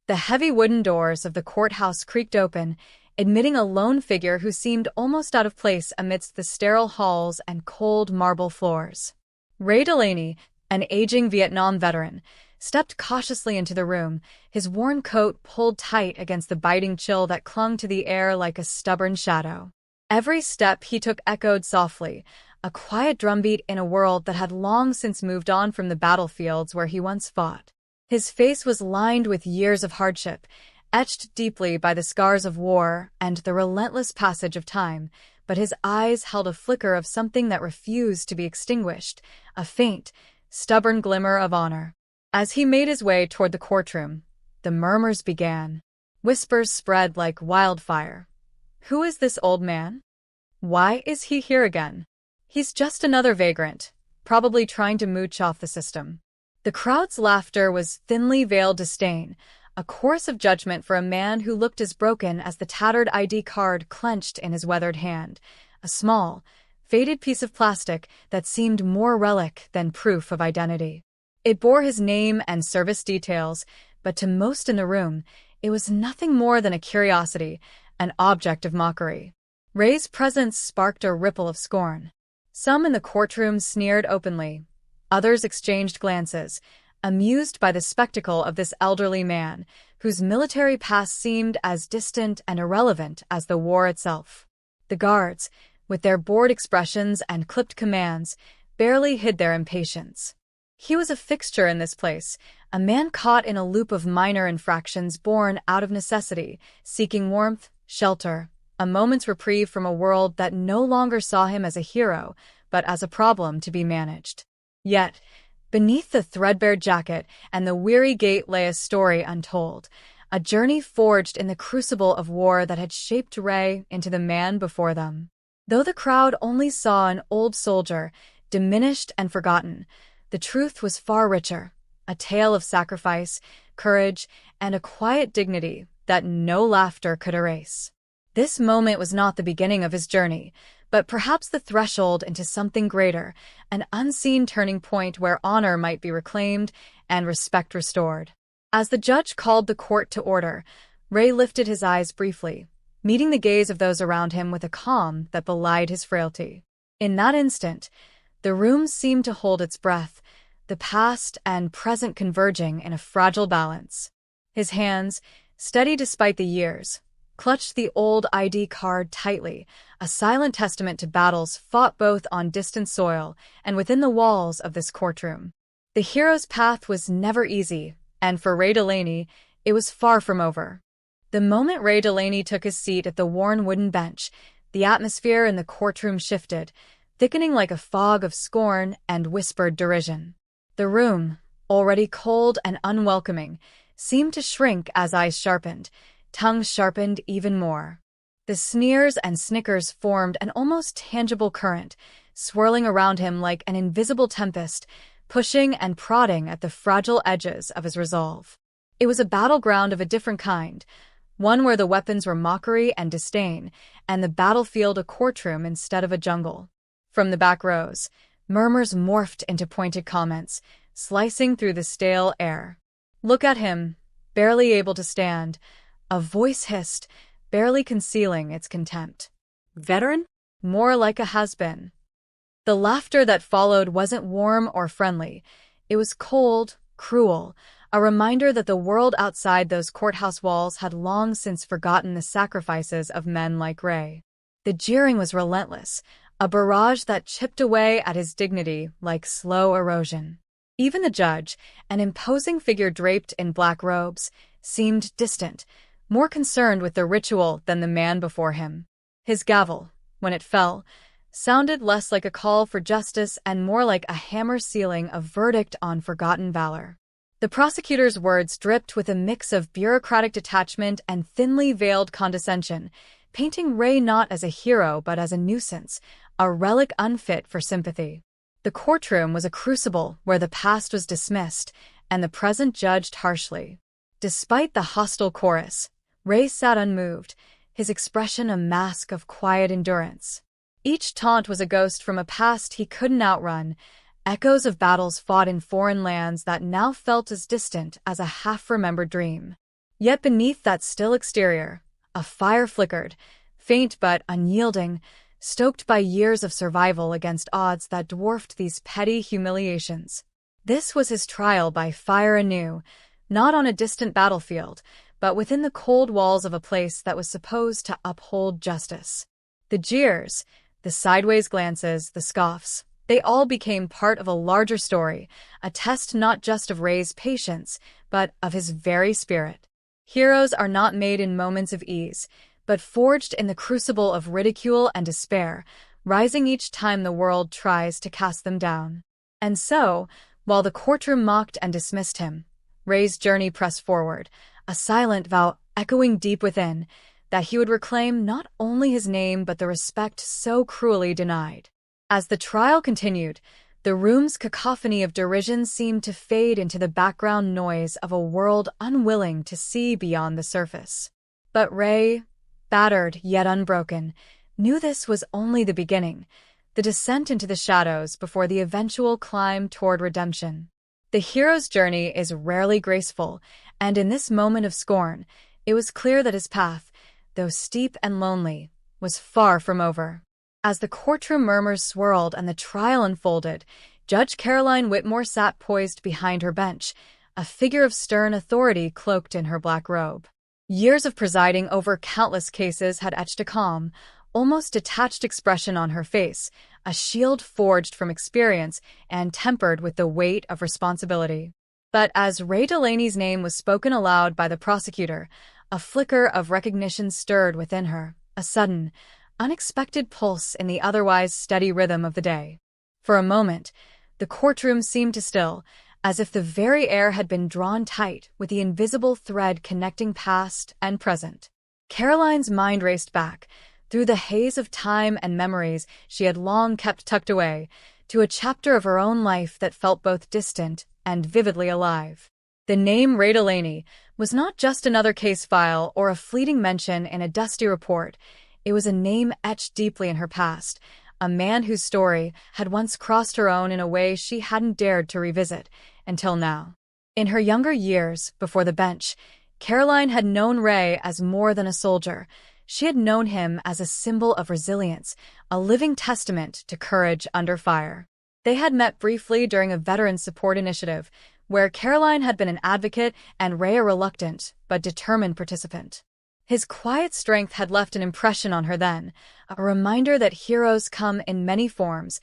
The heavy wooden doors of the courthouse creaked open, admitting a lone figure who seemed almost out of place amidst the sterile halls and cold marble floors. Ray Delaney, an aging Vietnam veteran, stepped cautiously into the room, his worn coat pulled tight against the biting chill that clung to the air like a stubborn shadow. Every step he took echoed softly, a quiet drumbeat in a world that had long since moved on from the battlefields where he once fought. His face was lined with years of hardship, etched deeply by the scars of war and the relentless passage of time, but his eyes held a flicker of something that refused to be extinguished, a faint, stubborn glimmer of honor. As he made his way toward the courtroom, the murmurs began. Whispers spread like wildfire. Who is this old man? Why is he here again? He's just another vagrant, probably trying to mooch off the system. The crowd's laughter was thinly veiled disdain, a chorus of judgment for a man who looked as broken as the tattered ID card clenched in his weathered hand, a small, faded piece of plastic that seemed more relic than proof of identity. It bore his name and service details, but to most in the room, it was nothing more than a curiosity, an object of mockery. Ray's presence sparked a ripple of scorn. Some in the courtroom sneered openly. Others exchanged glances, amused by the spectacle of this elderly man, whose military past seemed as distant and irrelevant as the war itself. The guards, with their bored expressions and clipped commands, barely hid their impatience. He was a fixture in this place, a man caught in a loop of minor infractions born out of necessity, seeking warmth, shelter, a moment's reprieve from a world that no longer saw him as a hero, but as a problem to be managed. Yet, beneath the threadbare jacket and the weary gait lay a story untold, a journey forged in the crucible of war that had shaped Ray into the man before them. Though the crowd only saw an old soldier, diminished and forgotten, the truth was far richer, a tale of sacrifice, courage, and a quiet dignity that no laughter could erase. This moment was not the beginning of his journey, but perhaps the threshold into something greater, an unseen turning point where honor might be reclaimed and respect restored. As the judge called the court to order, Ray lifted his eyes briefly, meeting the gaze of those around him with a calm that belied his frailty. In that instant, the room seemed to hold its breath, the past and present converging in a fragile balance. His hands, steady despite the years, clutched the old ID card tightly, a silent testament to battles fought both on distant soil and within the walls of this courtroom. The hero's path was never easy, and for Ray Delaney, it was far from over. The moment Ray Delaney took his seat at the worn wooden bench, the atmosphere in the courtroom shifted, thickening like a fog of scorn and whispered derision. The room, already cold and unwelcoming, seemed to shrink as eyes sharpened, tongues sharpened even more. The sneers and snickers formed an almost tangible current, swirling around him like an invisible tempest, pushing and prodding at the fragile edges of his resolve. It was a battleground of a different kind, one where the weapons were mockery and disdain, and the battlefield a courtroom instead of a jungle. From the back rows, murmurs morphed into pointed comments, slicing through the stale air. "Look at him, barely able to stand," a voice hissed, barely concealing its contempt. "Veteran? More like a has-been." The laughter that followed wasn't warm or friendly. It was cold, cruel, a reminder that the world outside those courthouse walls had long since forgotten the sacrifices of men like Ray. The jeering was relentless, a barrage that chipped away at his dignity like slow erosion. Even the judge, an imposing figure draped in black robes, seemed distant, more concerned with the ritual than the man before him. His gavel, when it fell, sounded less like a call for justice and more like a hammer sealing a verdict on forgotten valor. The prosecutor's words dripped with a mix of bureaucratic detachment and thinly veiled condescension, painting Ray not as a hero but as a nuisance, a relic unfit for sympathy. The courtroom was a crucible where the past was dismissed and the present judged harshly. Despite the hostile chorus, Ray sat unmoved, his expression a mask of quiet endurance. Each taunt was a ghost from a past he couldn't outrun, echoes of battles fought in foreign lands that now felt as distant as a half-remembered dream. Yet beneath that still exterior, a fire flickered, faint but unyielding, stoked by years of survival against odds that dwarfed these petty humiliations. This was his trial by fire anew, not on a distant battlefield, but within the cold walls of a place that was supposed to uphold justice. The jeers, the sideways glances, the scoffs, they all became part of a larger story, a test not just of Ray's patience, but of his very spirit. Heroes are not made in moments of ease, but forged in the crucible of ridicule and despair, rising each time the world tries to cast them down. And so, while the courtroom mocked and dismissed him, Ray's journey pressed forward, a silent vow echoing deep within, that he would reclaim not only his name but the respect so cruelly denied. As the trial continued, the room's cacophony of derision seemed to fade into the background noise of a world unwilling to see beyond the surface. But Ray, battered yet unbroken, knew this was only the beginning, the descent into the shadows before the eventual climb toward redemption. The hero's journey is rarely graceful, and in this moment of scorn, it was clear that his path, though steep and lonely, was far from over. As the courtroom murmurs swirled and the trial unfolded, Judge Caroline Whitmore sat poised behind her bench, a figure of stern authority cloaked in her black robe. Years of presiding over countless cases had etched a calm, almost detached expression on her face, a shield forged from experience and tempered with the weight of responsibility. But as Ray Delaney's name was spoken aloud by the prosecutor, a flicker of recognition stirred within her, a sudden, unexpected pulse in the otherwise steady rhythm of the day. For a moment, the courtroom seemed to still, as if the very air had been drawn tight with the invisible thread connecting past and present. Caroline's mind raced back, through the haze of time and memories she had long kept tucked away, to a chapter of her own life that felt both distant and vividly alive. The name Ray Delaney was not just another case file or a fleeting mention in a dusty report. It was a name etched deeply in her past, a man whose story had once crossed her own in a way she hadn't dared to revisit until now. In her younger years, before the bench, Caroline had known Ray as more than a soldier. She had known him as a symbol of resilience, a living testament to courage under fire. They had met briefly during a veteran support initiative, where Caroline had been an advocate and Ray a reluctant but determined participant. His quiet strength had left an impression on her then, a reminder that heroes come in many forms,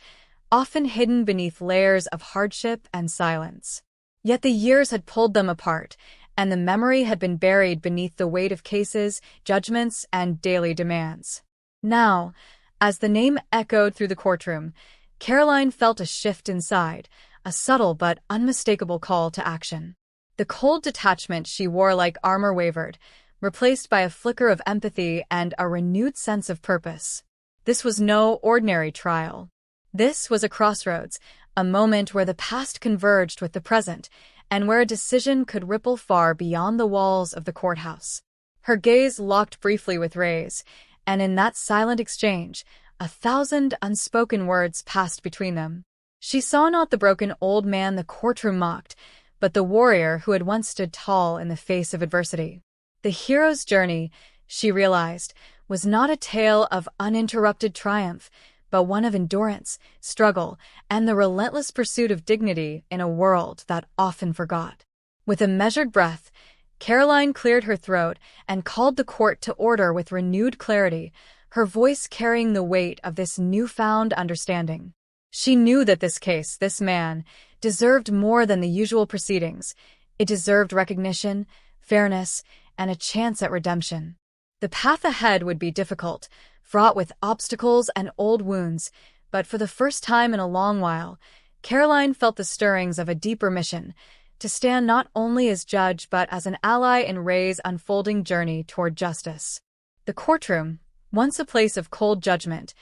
often hidden beneath layers of hardship and silence. Yet the years had pulled them apart, and the memory had been buried beneath the weight of cases, judgments, and daily demands. Now, as the name echoed through the courtroom, Caroline felt a shift inside, a subtle but unmistakable call to action. The cold detachment she wore like armor wavered, replaced by a flicker of empathy and a renewed sense of purpose. This was no ordinary trial. This was a crossroads, a moment where the past converged with the present, and where a decision could ripple far beyond the walls of the courthouse. Her gaze locked briefly with Ray's, and in that silent exchange, 1,000 unspoken words passed between them. She saw not the broken old man the courtroom mocked, but the warrior who had once stood tall in the face of adversity. The hero's journey, she realized, was not a tale of uninterrupted triumph, but one of endurance, struggle, and the relentless pursuit of dignity in a world that often forgot. With a measured breath, Caroline cleared her throat and called the court to order with renewed clarity, her voice carrying the weight of this newfound understanding. She knew that this case, this man, deserved more than the usual proceedings. It deserved recognition, fairness, and a chance at redemption. The path ahead would be difficult, fraught with obstacles and old wounds, but for the first time in a long while, Caroline felt the stirrings of a deeper mission, to stand not only as judge but as an ally in Ray's unfolding journey toward justice. The courtroom, once a place of cold judgment,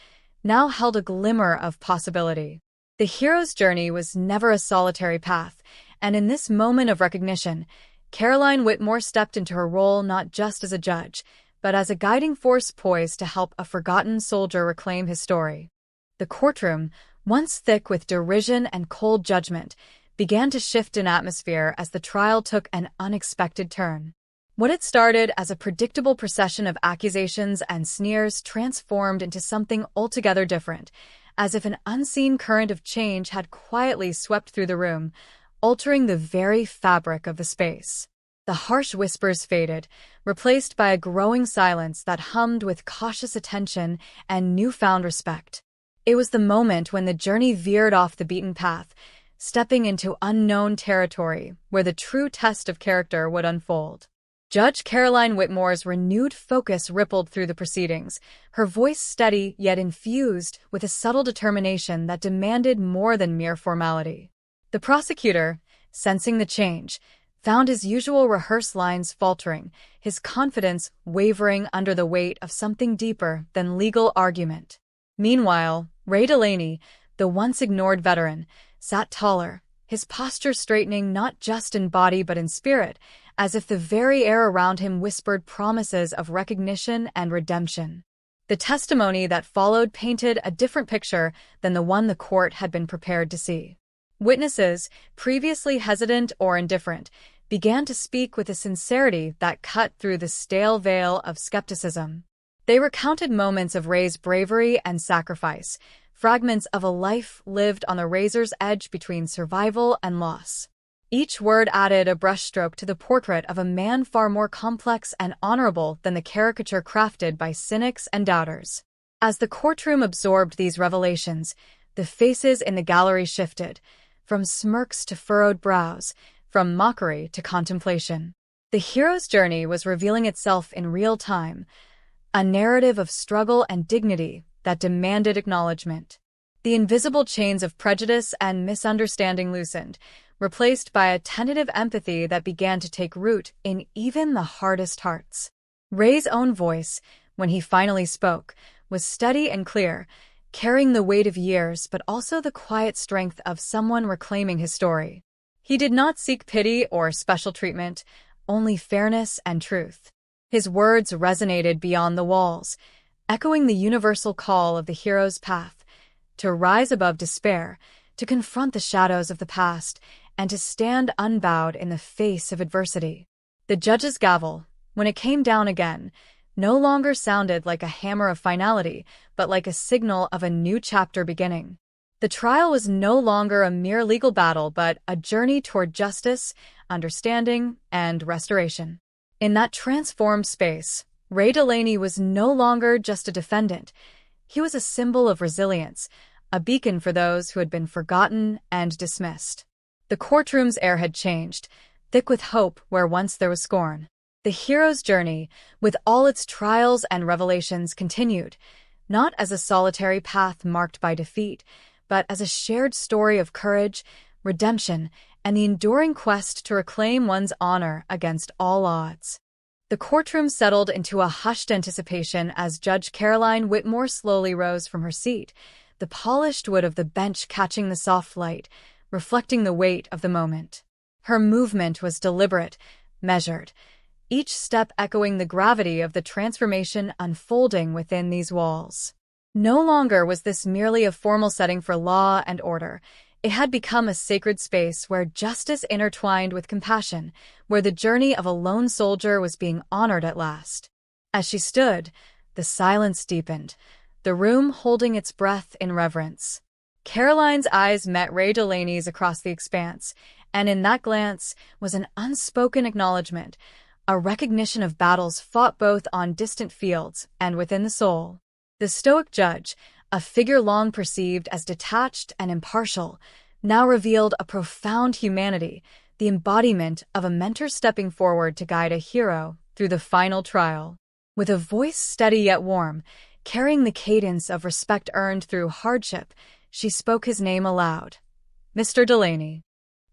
now held a glimmer of possibility. The hero's journey was never a solitary path, and in this moment of recognition, Caroline Whitmore stepped into her role not just as a judge, but as a guiding force poised to help a forgotten soldier reclaim his story. The courtroom, once thick with derision and cold judgment, began to shift in atmosphere as the trial took an unexpected turn. What had started as a predictable procession of accusations and sneers transformed into something altogether different, as if an unseen current of change had quietly swept through the room, altering the very fabric of the space. The harsh whispers faded, replaced by a growing silence that hummed with cautious attention and newfound respect. It was the moment when the journey veered off the beaten path, stepping into unknown territory where the true test of character would unfold. Judge Caroline Whitmore's renewed focus rippled through the proceedings, her voice steady yet infused with a subtle determination that demanded more than mere formality. The prosecutor, sensing the change, found his usual rehearsed lines faltering, his confidence wavering under the weight of something deeper than legal argument. Meanwhile, Ray Delaney, the once ignored veteran, sat taller, his posture straightening not just in body but in spirit, as if the very air around him whispered promises of recognition and redemption. The testimony that followed painted a different picture than the one the court had been prepared to see. Witnesses, previously hesitant or indifferent, began to speak with a sincerity that cut through the stale veil of skepticism. They recounted moments of Ray's bravery and sacrifice, fragments of a life lived on the razor's edge between survival and loss. Each word added a brushstroke to the portrait of a man far more complex and honorable than the caricature crafted by cynics and doubters. As the courtroom absorbed these revelations, the faces in the gallery shifted, from smirks to furrowed brows, from mockery to contemplation. The hero's journey was revealing itself in real time, a narrative of struggle and dignity that demanded acknowledgement. The invisible chains of prejudice and misunderstanding loosened, replaced by a tentative empathy that began to take root in even the hardest hearts. Ray's own voice, when he finally spoke, was steady and clear, carrying the weight of years but also the quiet strength of someone reclaiming his story. He did not seek pity or special treatment, only fairness and truth. His words resonated beyond the walls, echoing the universal call of the hero's path, to rise above despair, to confront the shadows of the past, and to stand unbowed in the face of adversity. The judge's gavel, when it came down again, no longer sounded like a hammer of finality, but like a signal of a new chapter beginning. The trial was no longer a mere legal battle, but a journey toward justice, understanding, and restoration. In that transformed space, Ray Delaney was no longer just a defendant. He was a symbol of resilience, a beacon for those who had been forgotten and dismissed. The courtroom's air had changed, thick with hope where once there was scorn. The hero's journey, with all its trials and revelations, continued, not as a solitary path marked by defeat, but as a shared story of courage, redemption, and the enduring quest to reclaim one's honor against all odds. The courtroom settled into a hushed anticipation as Judge Caroline Whitmore slowly rose from her seat, the polished wood of the bench catching the soft light, reflecting the weight of the moment. Her movement was deliberate, measured, each step echoing the gravity of the transformation unfolding within these walls. No longer was this merely a formal setting for law and order. It had become a sacred space where justice intertwined with compassion, where the journey of a lone soldier was being honored at last. As she stood, the silence deepened, the room holding its breath in reverence. Caroline's eyes met Ray Delaney's across the expanse, and in that glance was an unspoken acknowledgement, a recognition of battles fought both on distant fields and within the soul. The stoic judge, a figure long perceived as detached and impartial, now revealed a profound humanity, the embodiment of a mentor stepping forward to guide a hero through the final trial. With a voice steady yet warm, carrying the cadence of respect earned through hardship, she spoke his name aloud. Mr. Delaney.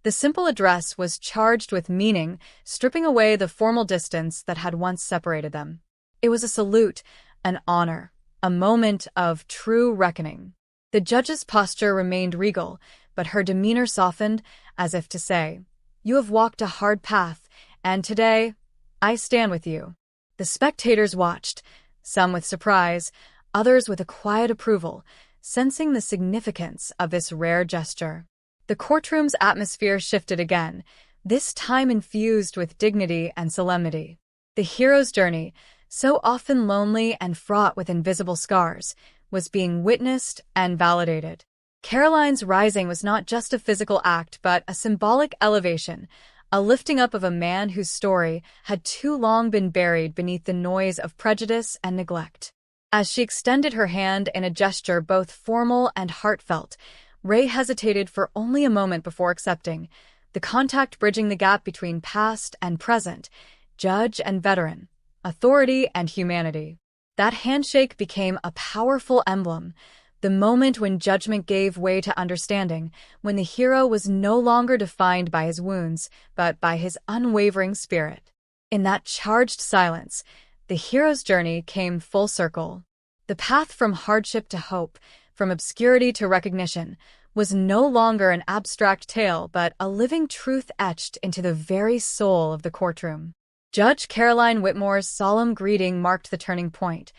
The simple address was charged with meaning, stripping away the formal distance that had once separated them. It was a salute, an honor, a moment of true reckoning. The judge's posture remained regal, but her demeanor softened, as if to say, "You have walked a hard path, and today, I stand with you." The spectators watched, some with surprise, others with a quiet approval, sensing the significance of this rare gesture. The courtroom's atmosphere shifted again, this time infused with dignity and solemnity. The hero's journey, so often lonely and fraught with invisible scars, was being witnessed and validated. Caroline's rising was not just a physical act, but a symbolic elevation, a lifting up of a man whose story had too long been buried beneath the noise of prejudice and neglect. As she extended her hand in a gesture both formal and heartfelt, Ray hesitated for only a moment before accepting, the contact bridging the gap between past and present, judge and veteran, authority and humanity. That handshake became a powerful emblem, the moment when judgment gave way to understanding, when the hero was no longer defined by his wounds, but by his unwavering spirit. In that charged silence, the hero's journey came full circle. The path from hardship to hope, from obscurity to recognition, was no longer an abstract tale, but a living truth etched into the very soul of the courtroom. Judge Caroline Whitmore's solemn greeting marked the turning point,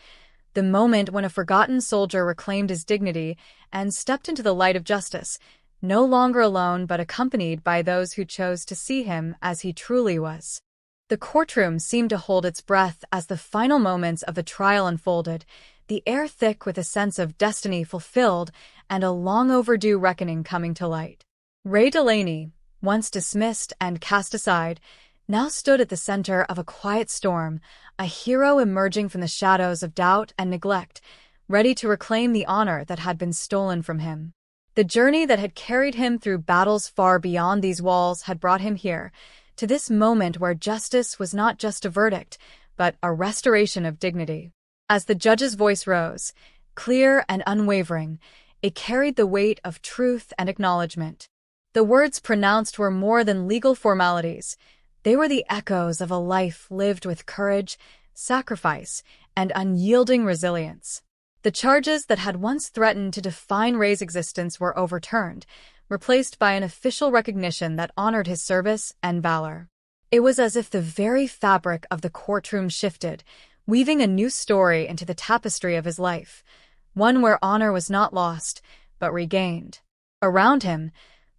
the moment when a forgotten soldier reclaimed his dignity and stepped into the light of justice, no longer alone but accompanied by those who chose to see him as he truly was. The courtroom seemed to hold its breath as the final moments of the trial unfolded, the air thick with a sense of destiny fulfilled and a long-overdue reckoning coming to light. Ray Delaney, once dismissed and cast aside, now stood at the center of a quiet storm, a hero emerging from the shadows of doubt and neglect, ready to reclaim the honor that had been stolen from him. The journey that had carried him through battles far beyond these walls had brought him here, to this moment where justice was not just a verdict, but a restoration of dignity. As the judge's voice rose, clear and unwavering, it carried the weight of truth and acknowledgement. The words pronounced were more than legal formalities. They were the echoes of a life lived with courage, sacrifice, and unyielding resilience. The charges that had once threatened to define Ray's existence were overturned, replaced by an official recognition that honored his service and valor. It was as if the very fabric of the courtroom shifted, weaving a new story into the tapestry of his life, one where honor was not lost, but regained. Around him,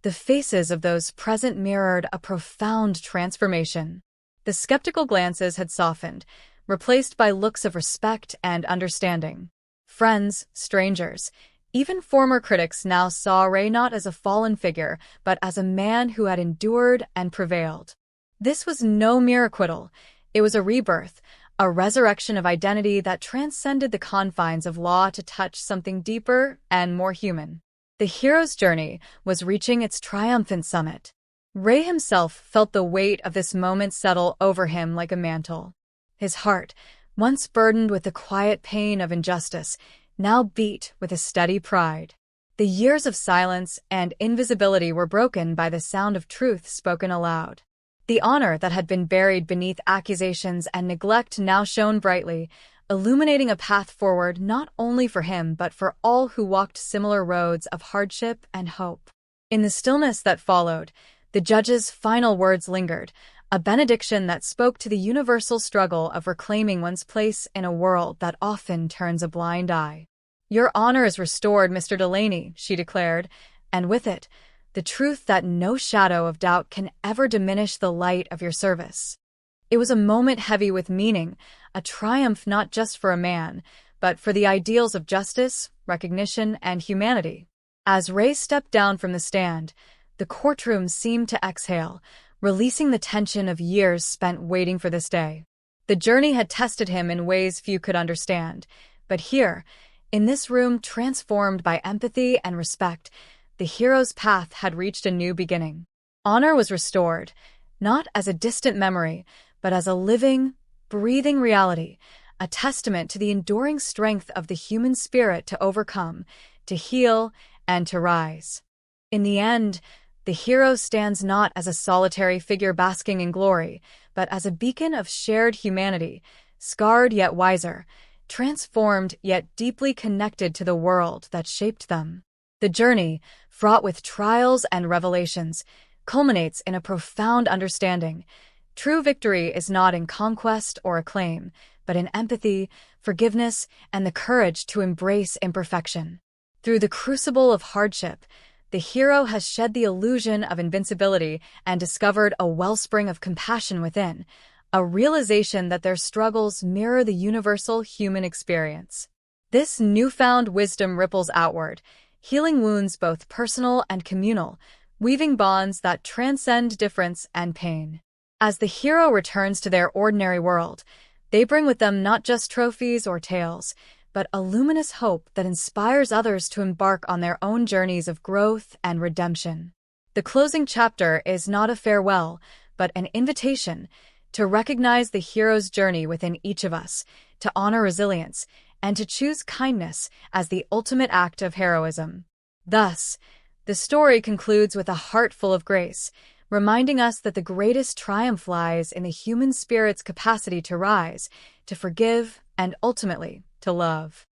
the faces of those present mirrored a profound transformation. The skeptical glances had softened, replaced by looks of respect and understanding. Friends, strangers, even former critics now saw Ray not as a fallen figure, but as a man who had endured and prevailed. This was no mere acquittal. It was a rebirth, a resurrection of identity that transcended the confines of law to touch something deeper and more human. The hero's journey was reaching its triumphant summit. Ray himself felt the weight of this moment settle over him like a mantle. His heart, once burdened with the quiet pain of injustice, now beat with a steady pride. The years of silence and invisibility were broken by the sound of truth spoken aloud. The honor that had been buried beneath accusations and neglect now shone brightly, illuminating a path forward not only for him but for all who walked similar roads of hardship and hope. In the stillness that followed, the judge's final words lingered, a benediction that spoke to the universal struggle of reclaiming one's place in a world that often turns a blind eye. "Your honor is restored, Mr. Delaney," she declared, and with it, the truth that no shadow of doubt can ever diminish the light of your service. It was a moment heavy with meaning, a triumph not just for a man, but for the ideals of justice, recognition, and humanity. As Ray stepped down from the stand, the courtroom seemed to exhale, releasing the tension of years spent waiting for this day. The journey had tested him in ways few could understand, but here, in this room transformed by empathy and respect, the hero's path had reached a new beginning. Honor was restored, not as a distant memory, but as a living, breathing reality, a testament to the enduring strength of the human spirit to overcome, to heal, and to rise. In the end, the hero stands not as a solitary figure basking in glory, but as a beacon of shared humanity, scarred yet wiser, transformed yet deeply connected to the world that shaped them. The journey, fraught with trials and revelations, culminates in a profound understanding. True victory is not in conquest or acclaim, but in empathy, forgiveness, and the courage to embrace imperfection. Through the crucible of hardship, the hero has shed the illusion of invincibility and discovered a wellspring of compassion within, a realization that their struggles mirror the universal human experience. This newfound wisdom ripples outward, healing wounds both personal and communal, weaving bonds that transcend difference and pain. As the hero returns to their ordinary world, they bring with them not just trophies or tales, but a luminous hope that inspires others to embark on their own journeys of growth and redemption. The closing chapter is not a farewell, but an invitation to recognize the hero's journey within each of us, to honor resilience, and to choose kindness as the ultimate act of heroism. Thus, the story concludes with a heart full of grace, reminding us that the greatest triumph lies in the human spirit's capacity to rise, to forgive, and ultimately, to love.